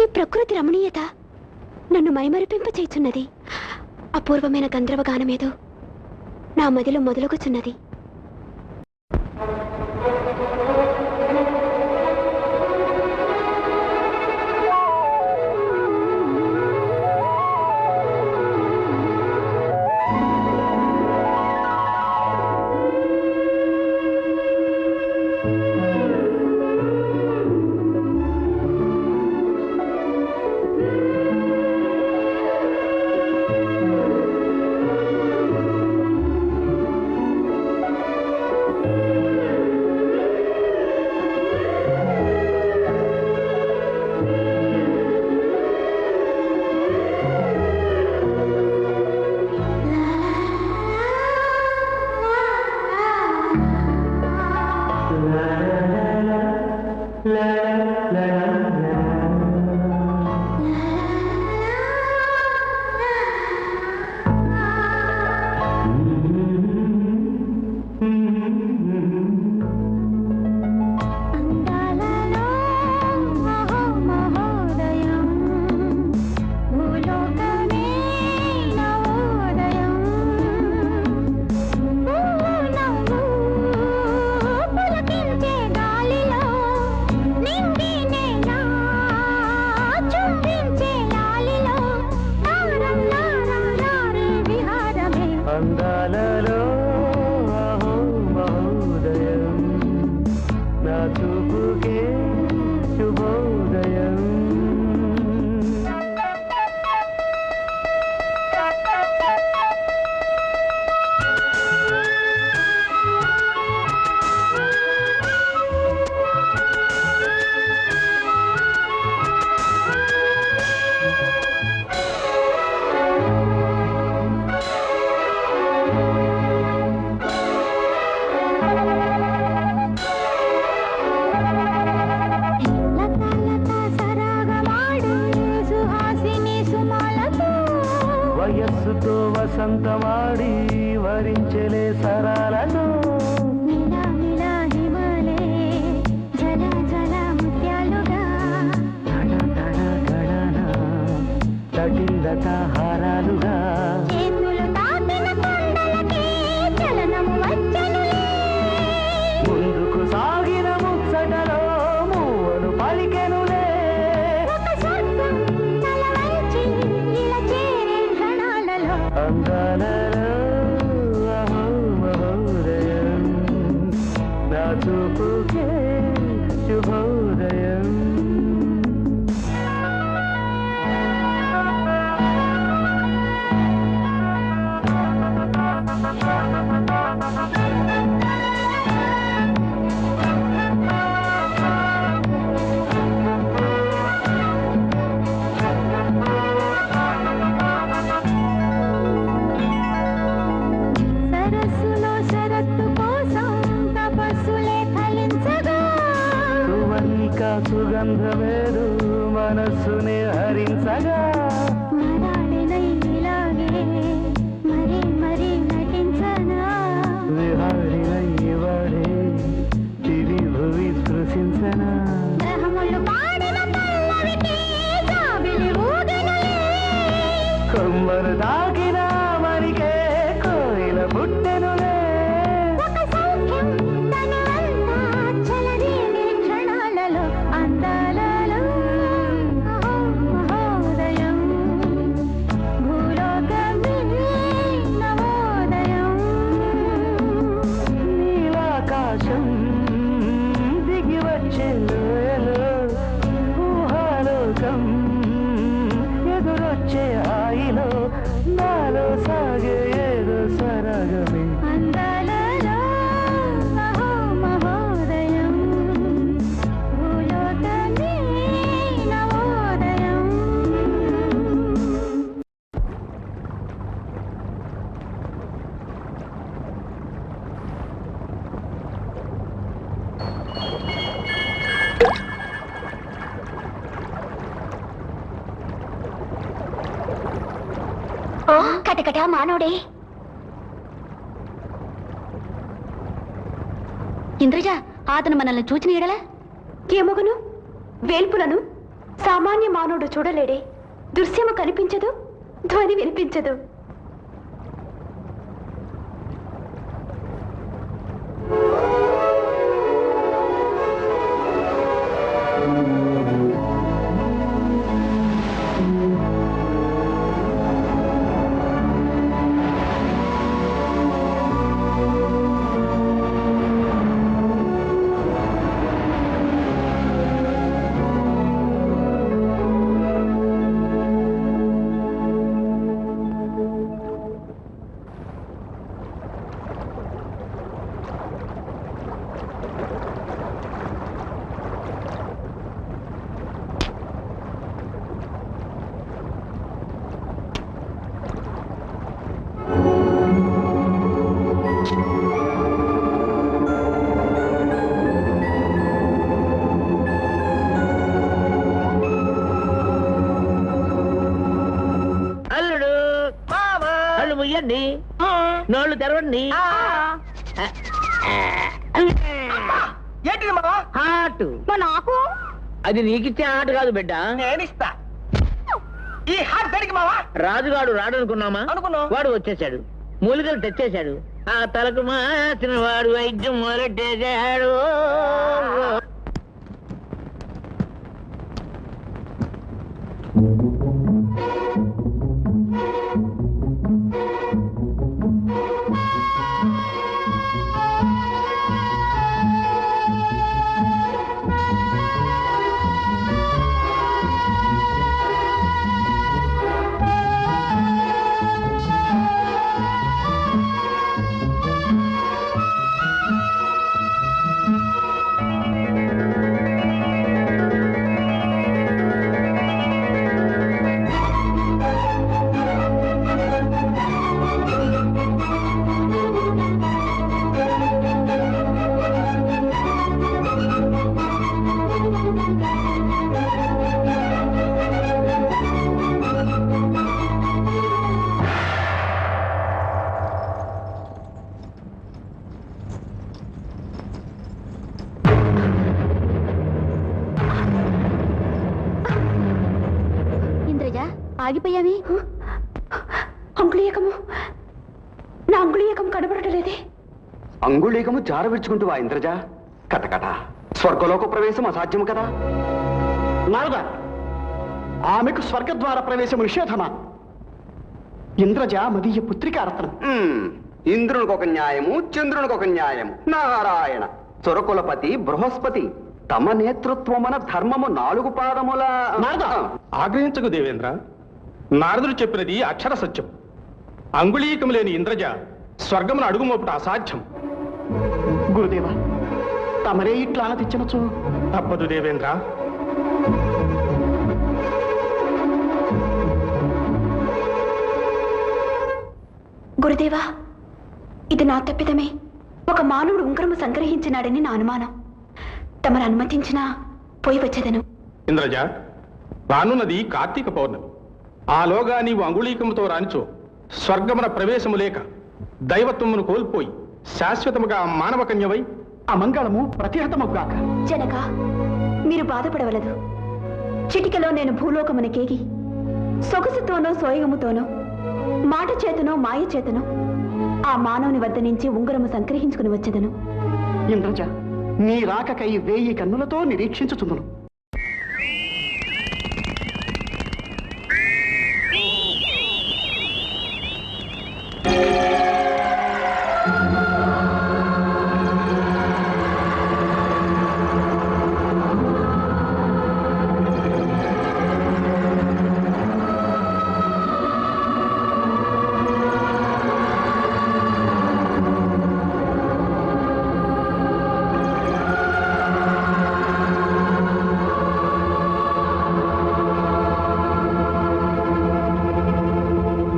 ఈ ప్రకృతి రమణీయత నన్ను మైమరిపింపచేయుచున్నది. అపూర్వమైన గంధర్వగానమేదో నా మదిలో మొదలుగుచున్నది. వయస్సుతో వసంతమాడి వరించెలే సరాలను తటిల్లత హారాలుగా ముందుకు సాగిన ముచ్చటలో మూవను పలికెనులే అందాలలో అహో మహోదయం నా చూపుకే శుభోదయం. సుగంధమేదు మనస్సుని హరించగా విహారినై వాడే తిరి భువి స్పృశించనా కొమ్మను తాకిన మరికే కోయిల పుట్టెనులే ఎదురొచ్చే హాయిలో నాలో సాగే ఏదో సరగమే అందాలలో మహోదయం భూలోకమే నవోదయం. కటకట మానవుడే. ఇంద్రజ, అతను మనల్ని చూచిన ఎడలా ఏమొగను వేల్పులను సామాన్య మానవుడు చూడలేడే దృశ్యము కనిపించదు, ధ్వని వినిపించదు. నోళ్ళు తెరవండి. ఏంటిది మావా? హార్ట్. నాకు అది నీకిచ్చే హార్ట్ కాదు బిడ్డ, నేనిస్తా. ఈ హార్ట్ దేనికి మావా? రాజుగాడు రాడనుకున్నామా? అనుకున్నాం. వాడు వచ్చేసాడు, మూలికలు తెచ్చేశాడు. ఆ తలకు మాసిన వాడు వైద్యం మొదలెట్టేశాడు. ఆగిపోయావి. అంగుళీయకము, నా అంగుళీయకం కనబడటలేదే. అంగుళీకము జారవిడ్చుకుంటూ ఆ ఇంద్రజ కటకట స్వర్గలోక ప్రవేశం అసాధ్యం కదా. నారద, ఆమెకు స్వర్గద్వార ప్రవేశము నిషేధమా? ఇంద్రజ మదీయ పుత్రికారతనం. ఇంద్రునికి ఒక న్యాయము, చంద్రునికి ఒక న్యాయము. నారాయణ సురకులపతి బృహస్పతి తమ నేతృత్వమున ధర్మము 4 పాదముల. నారద, ఆగ్రహించకు దేవేంద్ర, నారదుడు చెప్పినది అక్షర సత్యం. అంగుళీకం లేని ఇంద్రజ స్వర్గమును అడుగుమోపుట అసాధ్యం. గురుదేవ, తమరే ఇట్లా తెచ్చినచు తప్పదు దేవేంద్ర. గురుదేవా, ఇది నా తప్పిదమే. ఒక మానవుడు ఉంగరము సంగ్రహించినాడని నా అనుమానం. తమరు అనుమతించినా పోయి వచ్చేదను. ఇంద్రజ, రానున్నది కార్తీక పౌర్ణమి. ఆలోగా నీవు అంగుళీకముతో రానిచో స్వర్గమున ప్రవేశము లేక దైవత్వమును కోల్పోయి శాశ్వతముగా మానవ కన్యవై అమంగళము ప్రతిహతముగాక. జనక, మీరు బాధపడవలదు. చిటికలో నేను భూలోకమునకేగి సొగసుతోనో సోయగముతోనో మాట చేతనో మాయ చేతనో ఆ మానవుని వద్ద నుంచి ఉంగరము సంగ్రహించుకుని వచ్చేదను. ఇంద్రజ, నీ రాకకై 1000 కన్నులతో నిరీక్షించుచుందును.